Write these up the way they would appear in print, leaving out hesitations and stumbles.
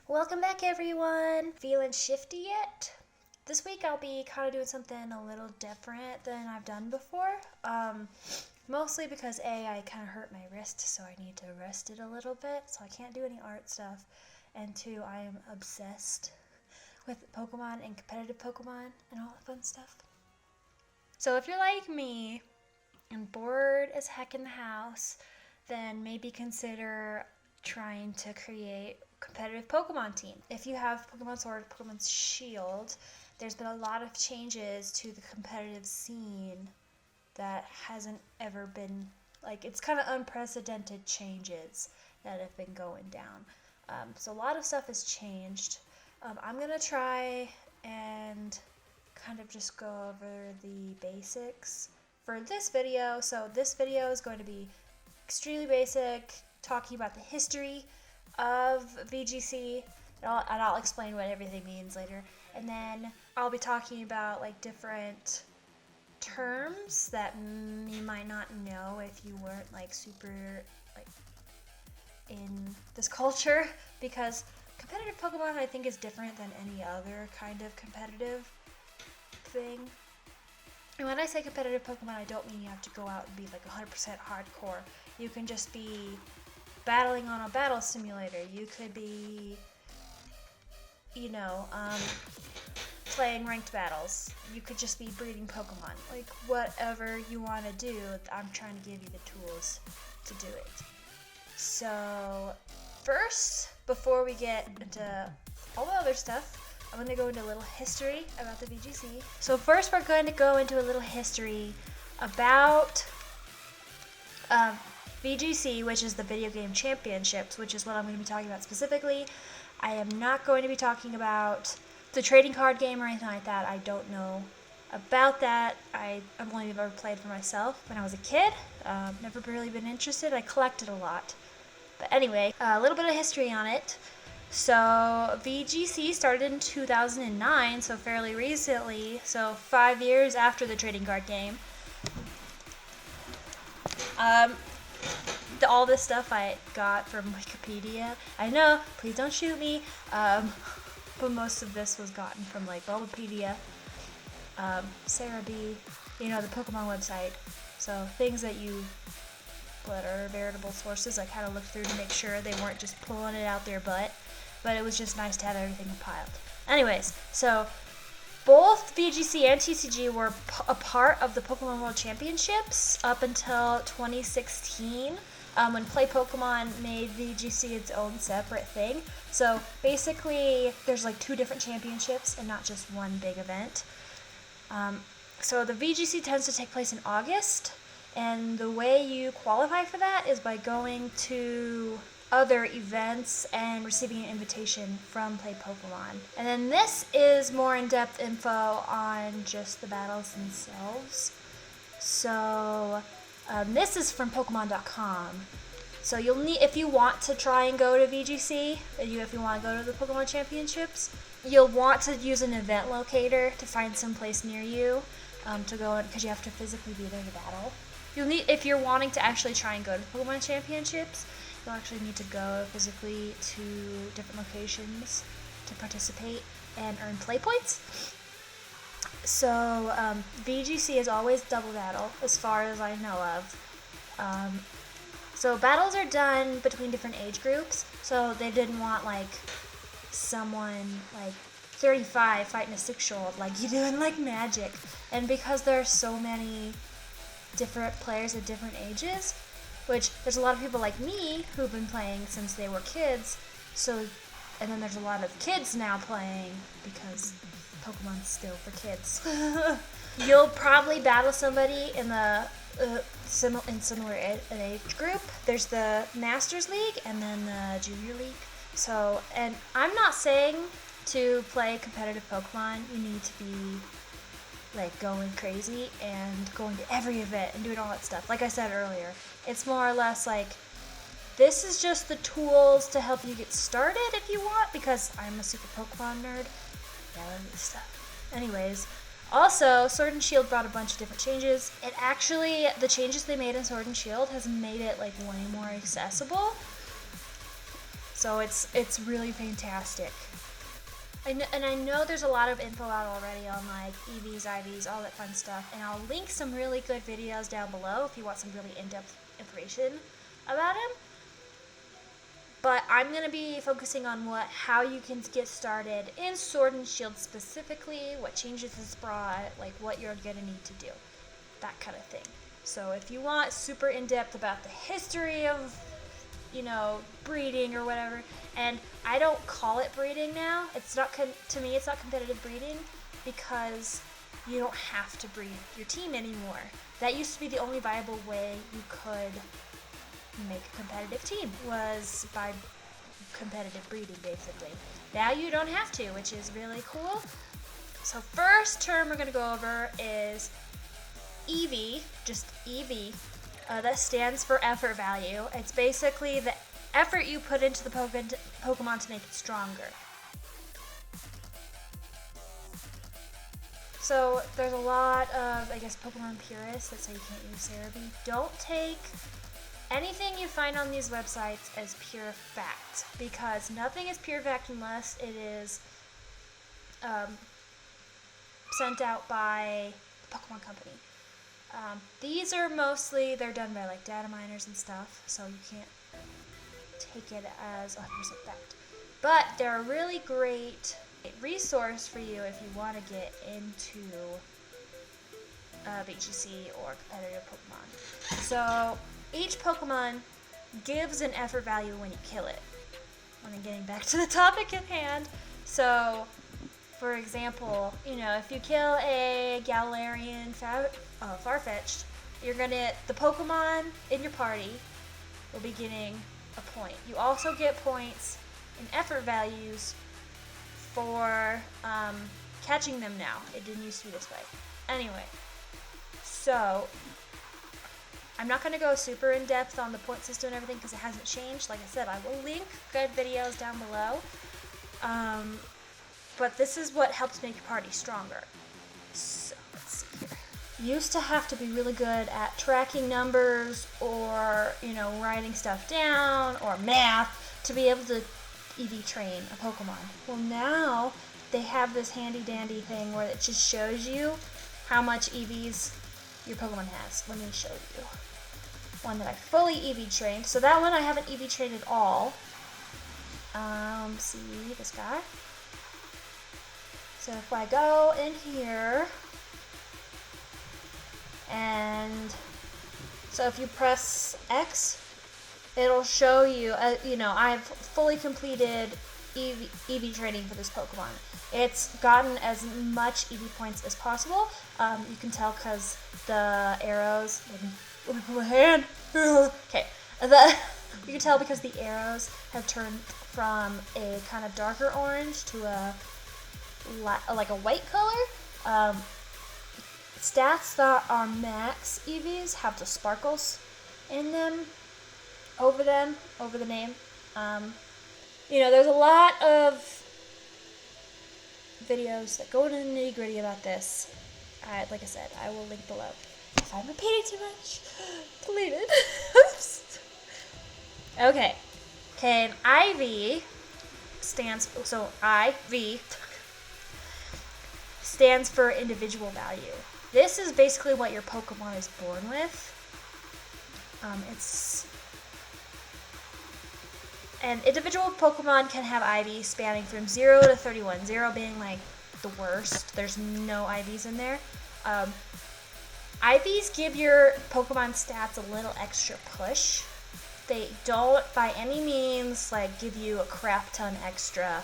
Welcome back, everyone. Feeling shifty yet? This week I'll be kind of doing something a little different than I've done before. Mostly because I kind of hurt my wrist, so I need to rest it a little bit, so I can't do any art stuff. And two, I am obsessed with Pokemon and competitive Pokemon and all that fun stuff. So if you're like me and bored as heck in the house, then maybe consider trying to create a competitive Pokemon team. If you have Pokemon Sword, Pokemon Shield, there's been a lot of changes to the competitive scene that hasn't ever been, it's kind of unprecedented changes that have been going down. So a lot of stuff has changed. I'm going to try and kind of just go over the basics for this video. So this video is going to be extremely basic, talking about the history of VGC, and I'll explain what everything means later. And then I'll be talking about different terms that you might not know if you weren't super in this culture, because competitive Pokemon I think is different than any other kind of competitive thing. And when I say competitive Pokemon, I don't mean you have to go out and be 100% hardcore. You can just be battling on a battle simulator. You could be, playing ranked battles. You could just be breeding Pokemon. Whatever you want to do, I'm trying to give you the tools to do it. So, first, before we get into all the other stuff, I'm going to go into a little history about the VGC. So first we're going to go into a little history about VGC, which is the Video Game Championships, which is what I'm going to be talking about specifically. I am not going to be talking about the trading card game or anything like that. I don't know about that. I've only ever played for myself when I was a kid. Never really been interested. I collected a lot. But anyway, a little bit of history on it. So VGC started in 2009, so fairly recently, so 5 years after the trading card game. All this stuff I got from Wikipedia. I know, please don't shoot me. But most of this was gotten from Bulbapedia, Sarah B, the Pokemon website. So things that are veritable sources. I kind of looked through to make sure they weren't just pulling it out their butt. But it was just nice to have everything compiled. Anyways, so both VGC and TCG were a part of the Pokemon World Championships up until 2016, when Play Pokemon made VGC its own separate thing. So basically, there's two different championships and not just one big event. So the VGC tends to take place in August, and the way you qualify for that is by going to other events and receiving an invitation from Play Pokemon. And then this is more in-depth info on just the battles themselves. So this is from Pokemon.com. So you'll need, if you want to try and go to VGC, if you want to go to the Pokemon Championships, you'll want to use an event locator to find some place near you to go in, because you have to physically be there to battle. You'll need, if you're wanting to actually try and go to the Pokemon Championships, you'll actually need to go physically to different locations to participate and earn play points. So VGC is always double battle, as far as I know of. So battles are done between different age groups. So they didn't want someone 35 fighting a 6-year-old like you do in Magic. And because there are so many different players at different ages, which there's a lot of people like me who've been playing since they were kids, and then there's a lot of kids now playing because Pokemon's still for kids. You'll probably battle somebody in the similar age group. There's the Masters League and then the Junior League. So, and I'm not saying to play competitive Pokemon you need to be going crazy and going to every event and doing all that stuff. Like I said earlier, it's more or less this is just the tools to help you get started if you want, because I'm a super Pokemon nerd. Yeah, I love this stuff. Anyways, also, Sword and Shield brought a bunch of different changes. The changes they made in Sword and Shield has made it way more accessible. So it's really fantastic. And I know there's a lot of info out already on like EVs, IVs, all that fun stuff. And I'll link some really good videos down below if you want some really in-depth information about them. But I'm going to be focusing on how you can get started in Sword and Shield specifically, what changes it's brought, like what you're going to need to do, that kind of thing. So if you want super in-depth about the history of, breeding or whatever, and I don't call it breeding now. It's not to me. It's not competitive breeding because you don't have to breed your team anymore. That used to be the only viable way you could make a competitive team, was by competitive breeding, basically. Now you don't have to, which is really cool. So first term we're going to go over is EV, just EV. That stands for effort value. It's basically the effort you put into the Pokemon to make it stronger. So there's a lot of, Pokemon purists that say you can't use Cerebi. Don't take anything you find on these websites as pure fact, because nothing is pure fact unless it is sent out by the Pokemon Company. These are mostly, they're done by like data miners and stuff, so you can't take it as 100% fact. But they're a really great resource for you if you want to get into VGC or competitive Pokemon. So each Pokemon gives an effort value when you kill it. And then getting back to the topic at hand. So, for example, if you kill a Galarian Farfetch'd, the Pokemon in your party will be getting a point. You also get points in effort values for catching them now. It didn't used to be this way. Anyway, so I'm not going to go super in depth on the point system and everything because it hasn't changed. Like I said, I will link good videos down below. But this is what helps make your party stronger. So let's see here. You used to have to be really good at tracking numbers or, writing stuff down or math to be able to EV train a Pokemon. Well, now they have this handy dandy thing where it just shows you how much EVs your Pokemon has. Let me show you one that I fully EV trained. So that one I haven't EV trained at all. See this guy. So if I go in here, and so if you press X, it'll show you, I've fully completed EV training for this Pokemon. It's gotten as much EV points as possible. You can tell because the arrows, let me put my hand. Okay, you can tell because the arrows have turned from a kind of darker orange to like a white color. Stats that are max EVs have the sparkles in them, over the name. There's a lot of videos that go into the nitty gritty about this. Like I said, I will link below. If I'm repeating too much, delete it. Oops. Okay, an IV stands for individual value. This is basically what your Pokemon is born with. An individual Pokemon can have IVs spanning from 0 to 31. 0 being like the worst. There's no IVs in there. IVs give your Pokemon stats a little extra push. They don't by any means give you a crap ton extra,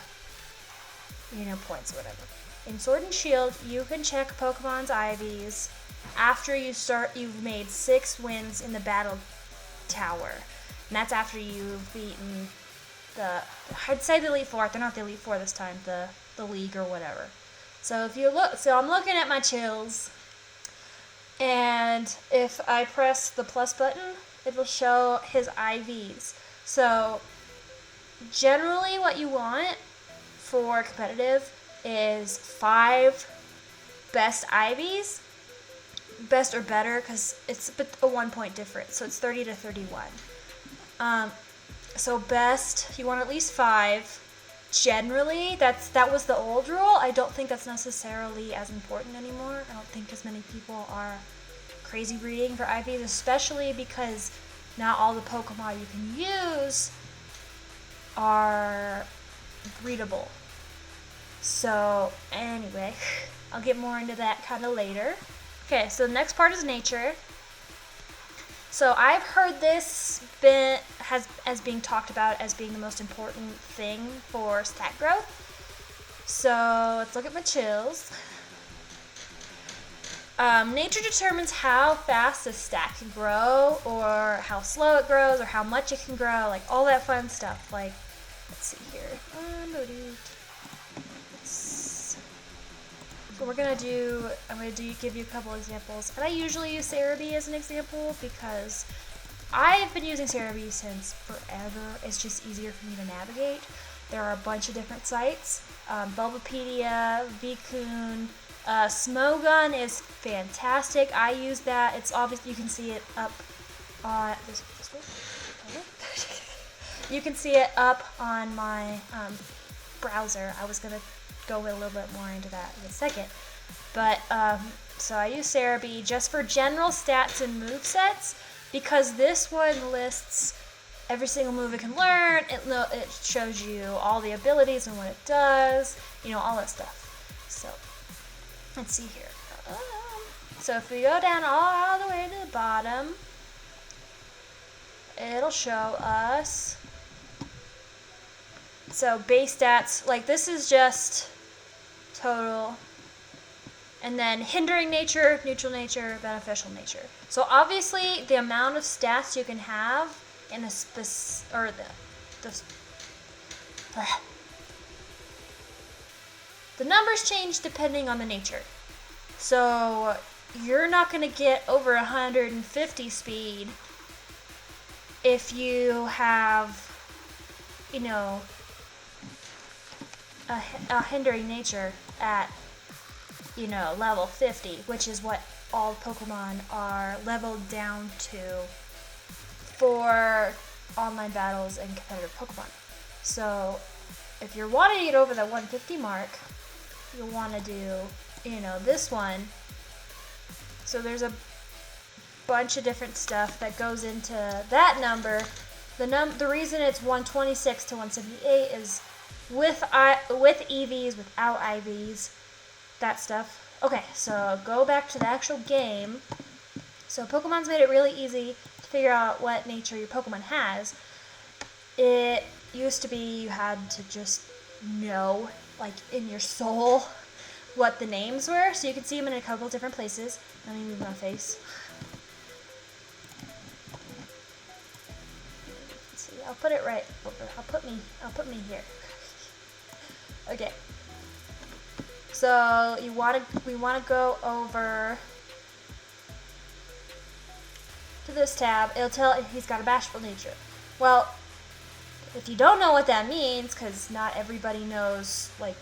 points or whatever. In Sword and Shield, you can check Pokemon's IVs after you've made 6 wins in the battle tower. And that's after you've beaten I'd say the Elite Four. They're not the Elite Four this time, the league or whatever. So I'm looking at my chills, and if I press the plus button, it will show his IVs. So generally what you want for competitive is 5 best IVs, best or better, because it's a 1 point difference, so it's 30 to 31. So best, you want at least 5. Generally, that was the old rule. I don't think that's necessarily as important anymore. I don't think as many people are crazy breeding for IVs, especially because not all the Pokemon you can use are breedable. So anyway, I'll get more into that kind of later. Okay, so the next part is nature. So I've heard this as being talked about as being the most important thing for stat growth. So let's look at my chills. Nature determines how fast a stat can grow, or how slow it grows, or how much it can grow, like all that fun stuff. Like, let's see here. So I'm gonna give you a couple examples, and I usually use Cerebi as an example because I've been using Cerebi since forever. It's just easier for me to navigate. There are a bunch of different sites. Bulbapedia, Vicun, Smogun is fantastic. I use that. It's obvious. You can see it up on this way. You can see it up on my browser. I was gonna go a little bit more into that in a second. But, so I use Cerebi just for general stats and movesets, because this one lists every single move it can learn. It shows you all the abilities and what it does, all that stuff. So, let's see here. So if we go down all the way to the bottom, it'll show us. So base stats, like this is just total, and then hindering nature, neutral nature, beneficial nature. So obviously the amount of stats you can have in a the numbers change depending on the nature. So you're not going to get over 150 speed if you have, a hindering nature at, level 50, which is what all Pokemon are leveled down to for online battles and competitive Pokemon. So if you're wanting to get over the 150 mark, you'll want to do, this one. So there's a bunch of different stuff that goes into that number. The reason it's 126 to 178 is with EVs, without IVs, that stuff. Okay, so go back to the actual game. So Pokemon's made it really easy to figure out what nature your Pokemon has. It used to be you had to just know, like in your soul, what the names were. So you can see them in a couple different places. Let me move my face. Let's see, I'll put it right over. I'll put me here. Okay. So we want to go over to this tab. It'll tell he's got a bashful nature. Well, if you don't know what that means, because not everybody knows, like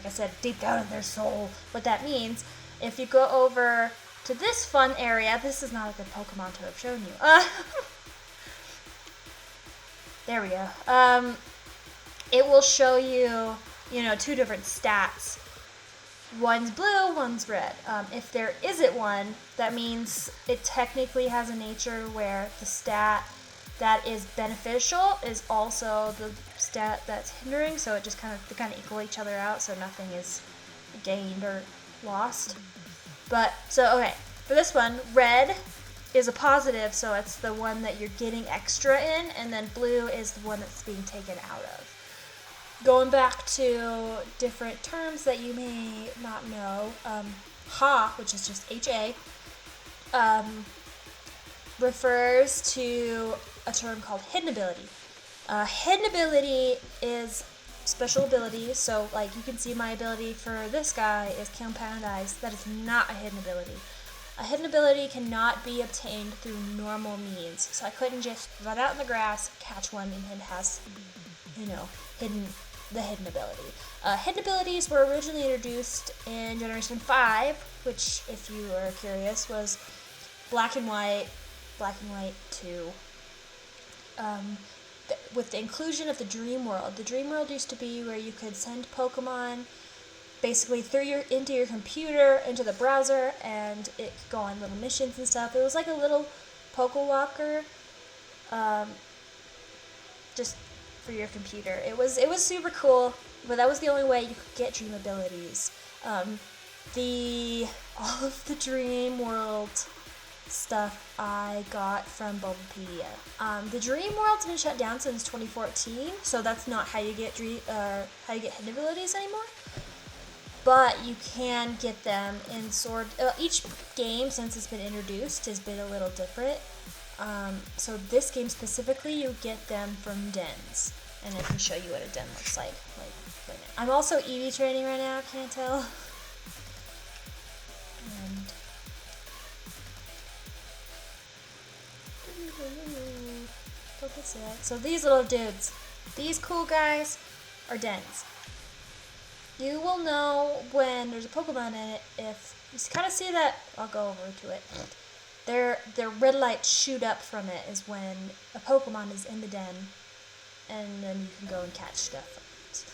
I said, deep down in their soul, what that means. If you go over to this fun area, this is not a good Pokemon to have shown you. There we go. It will show you, two different stats. One's blue, one's red. If there isn't one, that means it technically has a nature where the stat that is beneficial is also the stat that's hindering, so it just kind of equal each other out, so nothing is gained or lost. But so okay, for this one, red is a positive, so it's the one that you're getting extra in, and then blue is the one that's being taken out of. Going back to different terms that you may not know, Ha, which is just HA, refers to a term called hidden ability. Hidden ability is special ability, so like you can see my ability for this guy is Compound Eyes. That is not a hidden ability. A hidden ability cannot be obtained through normal means, so I couldn't just run out in the grass, catch one, and it has, the hidden ability. Hidden abilities were originally introduced in Generation 5, which, if you are curious, was Black and White 2. with the inclusion of the dream world. The dream world used to be where you could send Pokemon basically into your computer, into the browser, and it could go on little missions and stuff. It was like a little Pokewalker, just for your computer. It was super cool, but that was the only way you could get dream abilities. All of the dream world stuff I got from Bulbapedia. The dream world's been shut down since 2014, so that's not how you get hidden abilities anymore. But you can get them in each game since it's been introduced has been a little different. So this game specifically, you get them from dens, and I can show you what a den looks like right now. I'm also EV training right now. Can't tell. And don't get sad. So these little dudes, these cool guys, are dens. You will know when there's a Pokemon in it if you kind of see that. I'll go over to it. Their red lights shoot up from it is when a Pokemon is in the den, and then you can go and catch stuff from it.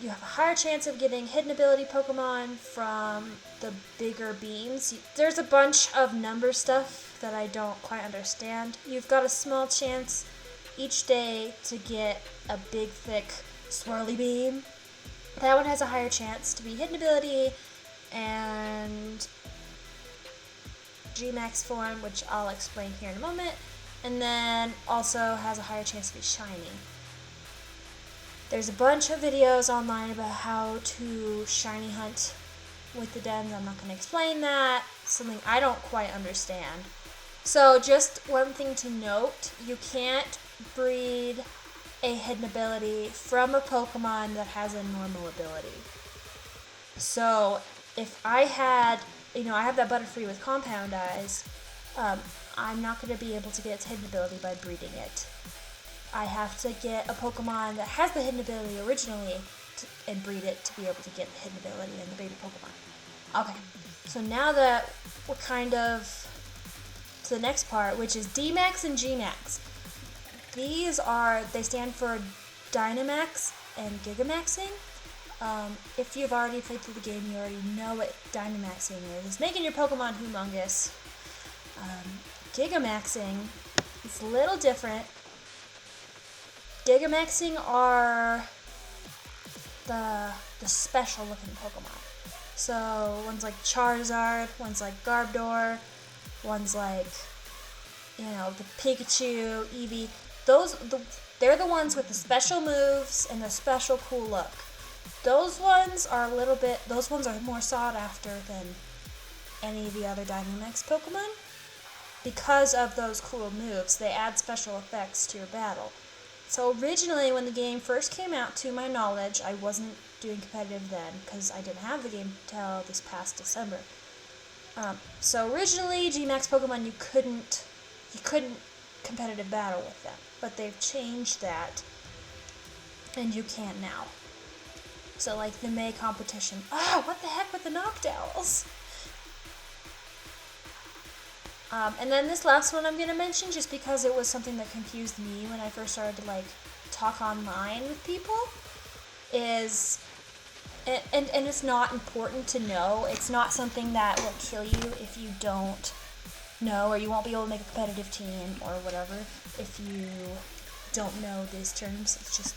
You have a higher chance of getting hidden ability Pokemon from the bigger beams. There's a bunch of number stuff that I don't quite understand. You've got a small chance each day to get a big, thick, swirly beam. That one has a higher chance to be hidden ability and G-Max form, which I'll explain here in a moment, and then also has a higher chance to be shiny. There's a bunch of videos online about how to shiny hunt with the dens. I'm not going to explain that. Something I don't quite understand. So just one thing to note, you can't breed a hidden ability from a Pokemon that has a normal ability. So if I had, I have that Butterfree with Compound Eyes, I'm not going to be able to get its hidden ability by breeding it. I have to get a Pokemon that has the hidden ability originally and breed it to be able to get the hidden ability in the baby Pokemon. Okay, so now that we're kind of to the next part, which is D-Max and G-Max. They stand for Dynamax and Gigamaxing. If you've already played through the game, you already know what Dynamaxing is. It's making your Pokemon humongous. Gigamaxing is a little different. Gigamaxing are the special looking Pokemon. So one's like Charizard, one's like Garbodor, one's like, the Pikachu, Eevee. They're the ones with the special moves and the special cool look. Those ones are more sought after than any of the other Dynamax Pokemon. Because of those cool moves, they add special effects to your battle. So originally, when the game first came out, to my knowledge, I wasn't doing competitive then, because I didn't have the game till this past December. So originally, G-Max Pokemon, you couldn't competitive battle with them, but they've changed that, and you can now. So like the May competition. What the heck with the Noctowls? And then this last one I'm going to mention, just because it was something that confused me when I first started to talk online with people, is, and it's not important to know. It's not something that will kill you if you don't know, or you won't be able to make a competitive team or whatever if you don't know these terms. It's just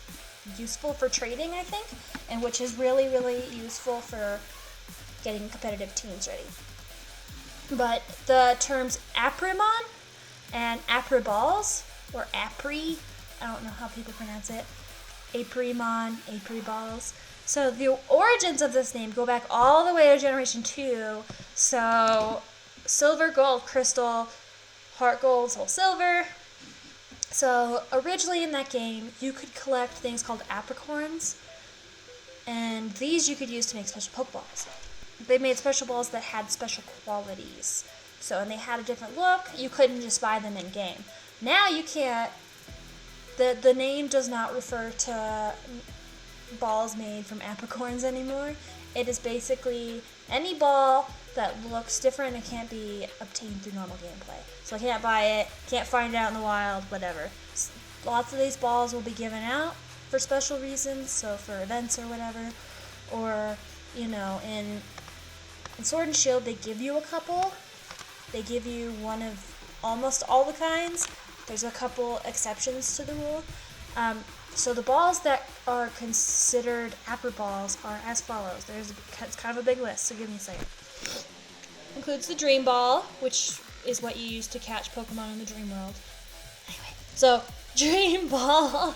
useful for trading, I think, and which is really, really useful for getting competitive teams ready. But the terms Aprimon and Apriballs, or Apri, I don't know how people pronounce it, Aprimon, Apriballs. So the origins of this name go back all the way to Generation 2. So Silver, Gold, Crystal, Heart Gold, Soul Silver. So originally in that game, you could collect things called apricorns, and these you could use to make special Pokeballs. They made special balls that had special qualities. And they had a different look. You couldn't just buy them in game. Now you can't. The name does not refer to balls made from apricorns anymore. It is basically any ball that looks different and can't be obtained through normal gameplay. So I can't buy it, can't find it out in the wild, whatever. lots of these balls will be given out for special reasons, so for events or whatever, or, you know, in Sword and Shield, they give you a couple. They give you one of almost all the kinds. There's a couple exceptions to the rule. So the balls that are considered Apper balls are as follows. It's kind of a big list, so give me a second. Includes the Dream Ball, which is what you use to catch Pokemon in the Dream World. Anyway, so Dream Ball,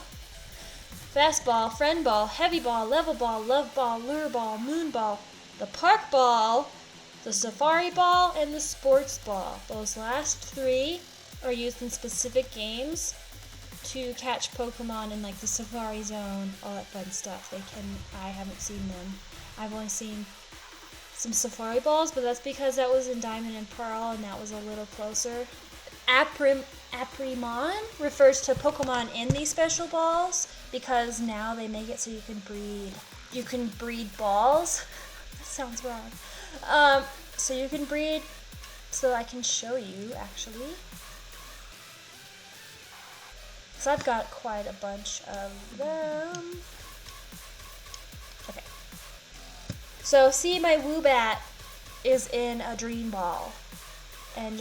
Fast Ball, Friend Ball, Heavy Ball, Level Ball, Love Ball, Lure Ball, Moon Ball, the Park Ball, the Safari Ball, and the Sports Ball. Those last three are used in specific games to catch Pokemon in like the Safari Zone, all that fun stuff. I haven't seen them. I've only seen some Safari Balls, but that's because that was in Diamond and Pearl and that was a little closer. Aprimon refers to Pokemon in these special balls because now they make it so you can breed balls. That sounds wrong. So you can breed, so I can show you actually. So I've got quite a bunch of them. Okay. So see, my Woobat is in a Dream Ball. And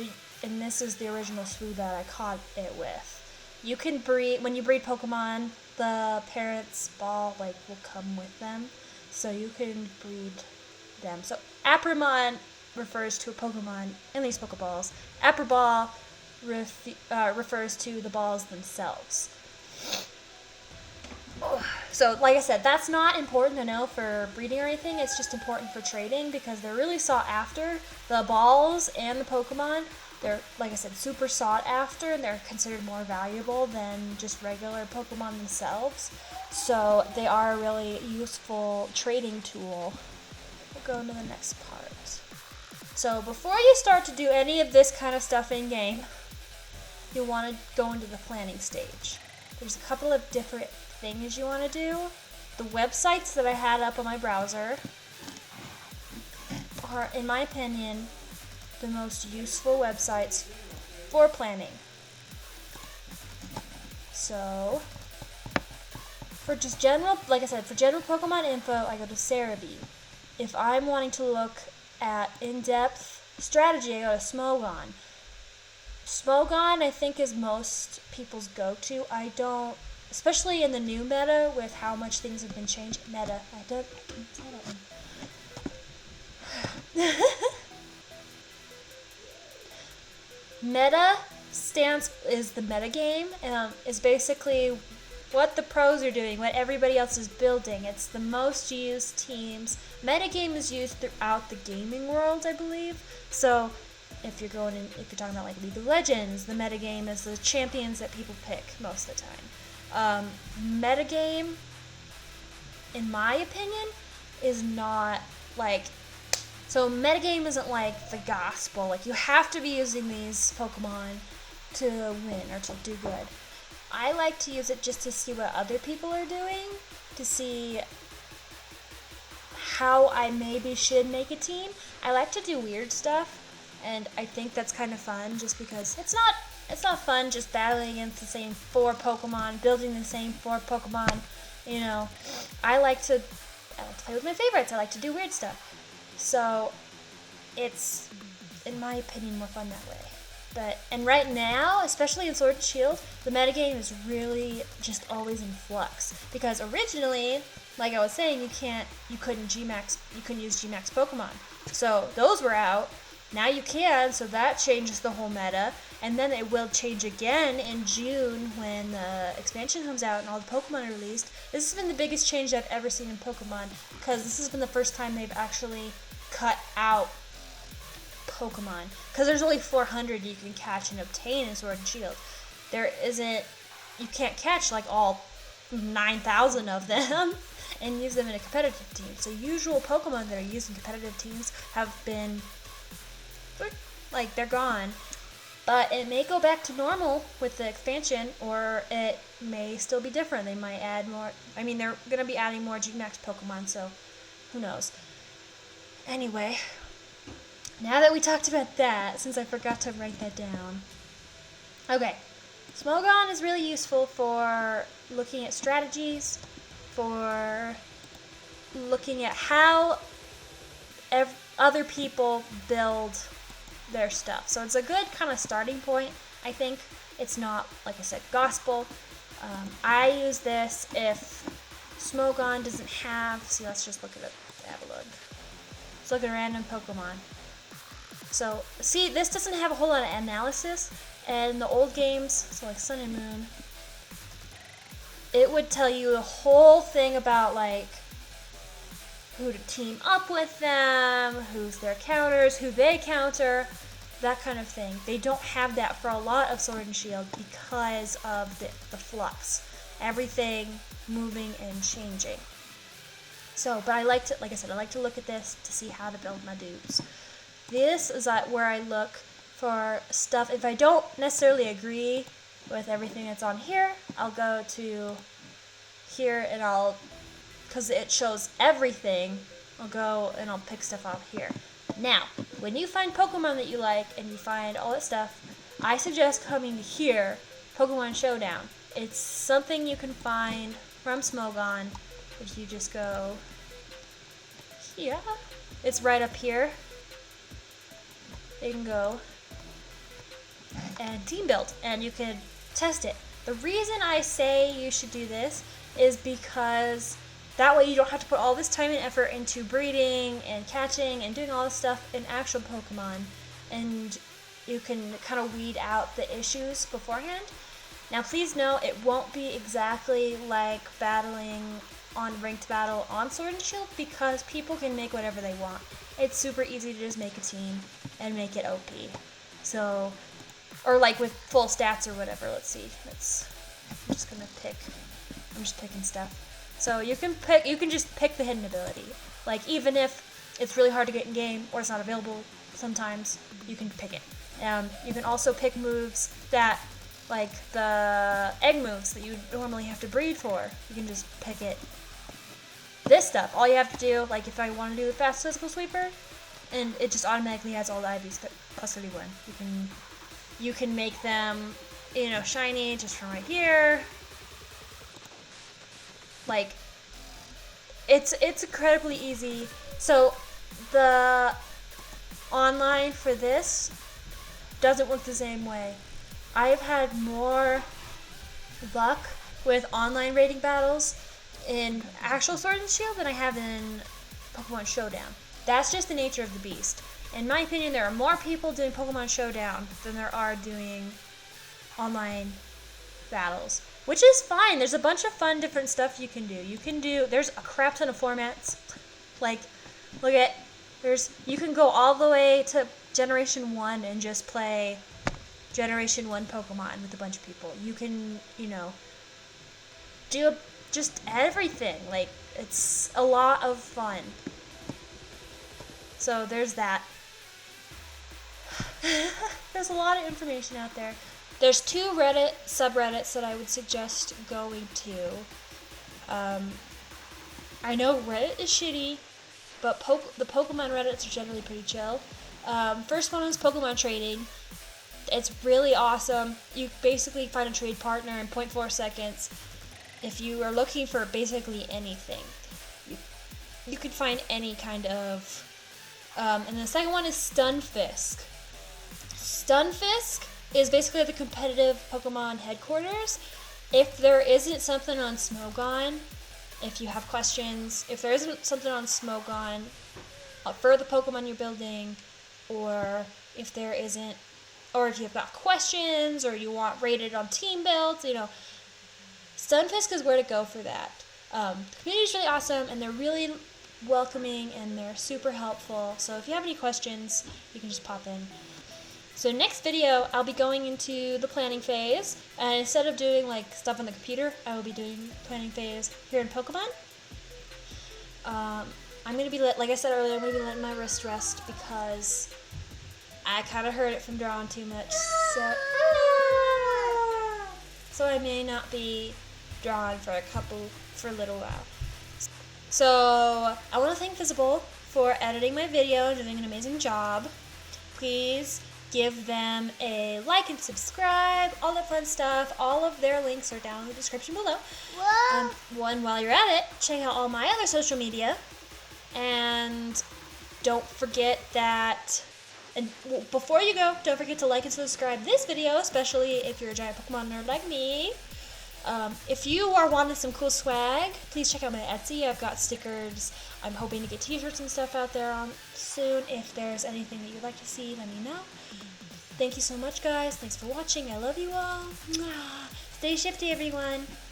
this is the original Swoobat I caught it with. You can breed, when you breed Pokemon, the parent's ball will come with them. So you can breed them. So Aprimon refers to a Pokemon in these Pokeballs. Apper Ball refers to the balls themselves. So, like I said, that's not important to know for breeding or anything. It's just important for trading because they're really sought after. The balls and the Pokemon, they're, like I said, super sought after, and they're considered more valuable than just regular Pokemon themselves. So they are a really useful trading tool. We'll go into the next part. So before you start to do any of this kind of stuff in game, you want to go into the planning stage. There's a couple of different things you want to do. The websites that I had up on my browser are, in my opinion, the most useful websites for planning. So, for just general, like I said, for general Pokemon info, I go to Cerebi. If I'm wanting to look at in-depth strategy, I go to Smogon. Smogon, I think, is most people's go-to. I don't, especially in the new meta with how much things have been changed. I can't say that one. Meta is the meta game, is basically what the pros are doing, what everybody else is building. It's the most used teams. Metagame is used throughout the gaming world, I believe. So if you're talking about like League of Legends, the metagame is the champions that people pick most of the time. Metagame, in my opinion, is not so metagame isn't like the gospel. Like, you have to be using these Pokemon to win or to do good. I like to use it just to see what other people are doing, to see how I maybe should make a team. I like to do weird stuff, and I think that's kind of fun just because it's not fun just battling against the same 4 Pokemon, building the same 4 Pokemon, you know. I like to play with my favorites. I like to do weird stuff. So it's, in my opinion, more fun that way. And right now, especially in Sword and Shield, the metagame is really just always in flux. Because originally, like I was saying, you couldn't use Gmax Pokemon. So those were out. Now you can, so that changes the whole meta. And then it will change again in June when the expansion comes out and all the Pokemon are released. This has been the biggest change I've ever seen in Pokemon, because this has been the first time they've actually cut out Pokemon. Because there's only 400 you can catch and obtain in Sword and Shield. You can't catch like all 9,000 of them and use them in a competitive team. So usual Pokemon that are used in competitive teams have been, they're gone. But it may go back to normal with the expansion, or it may still be different. They might add more. I mean, they're going to be adding more Gmax Pokemon, so who knows. Anyway, now that we talked about that, since I forgot to write that down. Okay, Smogon is really useful for looking at strategies, for looking at how other people build their stuff. So it's a good kind of starting point, I think. It's not, like I said, gospel. I use this if Smogon doesn't have, see, let's just look at it, have a look. Let's look at a random Pokemon. So, see, this doesn't have a whole lot of analysis, and in the old games, so like Sun and Moon, it would tell you the whole thing about, like, who to team up with them, who's their counters, who they counter, that kind of thing. They don't have that for a lot of Sword and Shield because of the flux. Everything moving and changing. So, but I like to, like I said, I like to look at this to see how to build my dudes. This is where I look for stuff. If I don't necessarily agree with everything that's on here, I'll go to here and because it shows everything, I'll go and I'll pick stuff out here. Now, when you find Pokemon that you like and you find all that stuff, I suggest coming to here, Pokemon Showdown. It's something you can find from Smogon if you just go here. It's right up here. You can go and team build and you can test it. The reason I say you should do this is because that way you don't have to put all this time and effort into breeding and catching and doing all this stuff in actual Pokemon, and you can kind of weed out the issues beforehand. Now please know it won't be exactly like battling on ranked battle on Sword and Shield because people can make whatever they want. It's super easy to just make a team and make it OP. So, or like with full stats or whatever, let's see. I'm just picking stuff. So you can just pick the hidden ability. Like even if it's really hard to get in game or it's not available sometimes, you can pick it. You can also pick moves that, like the egg moves that you normally have to breed for. You can just pick it. This stuff, all you have to do, like if I want to do the fast physical sweeper, and it just automatically has all the IVs plus 31. You can make them, shiny just from right here. Like, it's incredibly easy. So the online for this doesn't work the same way. I've had more luck with online rating battles in actual Sword and Shield than I have in Pokemon Showdown. That's just the nature of the beast. In my opinion, there are more people doing Pokemon Showdown than there are doing online battles. Which is fine. There's a bunch of fun different stuff you can do. There's a crap ton of formats. Like, you can go all the way to Generation 1 and just play Generation 1 Pokemon with a bunch of people. You can, do just everything. Like, it's a lot of fun. So there's that. There's a lot of information out there. There's 2 subreddits that I would suggest going to. I know Reddit is shitty, but the Pokemon Reddits are generally pretty chill. First one is Pokemon Trading. It's really awesome. You basically find a trade partner in 0.4 seconds. If you are looking for basically anything, you could find any kind of... and the second one is Stunfisk. Stunfisk is basically the competitive Pokemon headquarters. If there isn't something on Smogon, if you have questions, if there isn't something on Smogon for the Pokemon you're building, or if there isn't, or if you've got questions, or you want rated on team builds, Stunfisk is where to go for that. The community is really awesome, and they're really welcoming, and they're super helpful. So if you have any questions, you can just pop in. So next video, I'll be going into the planning phase, and instead of doing like stuff on the computer, I will be doing planning phase here in Pokemon. I'm gonna be like I said earlier, I'm gonna be letting my wrist rest because I kind of hurt it from drawing too much. So I may not be drawing for a little while. So I want to thank Visible for editing my video and doing an amazing job. Please give them a like and subscribe, all that fun stuff. All of their links are down in the description below. While you're at it, check out all my other social media. And don't forget that, and before you go, don't forget to like and subscribe this video, especially if you're a giant Pokemon nerd like me. If you are wanting some cool swag, please check out my Etsy. I've got stickers. I'm hoping to get t-shirts and stuff out there soon. If there's anything that you'd like to see, let me know. Thank you so much, guys. Thanks for watching. I love you all. Stay shifty, everyone.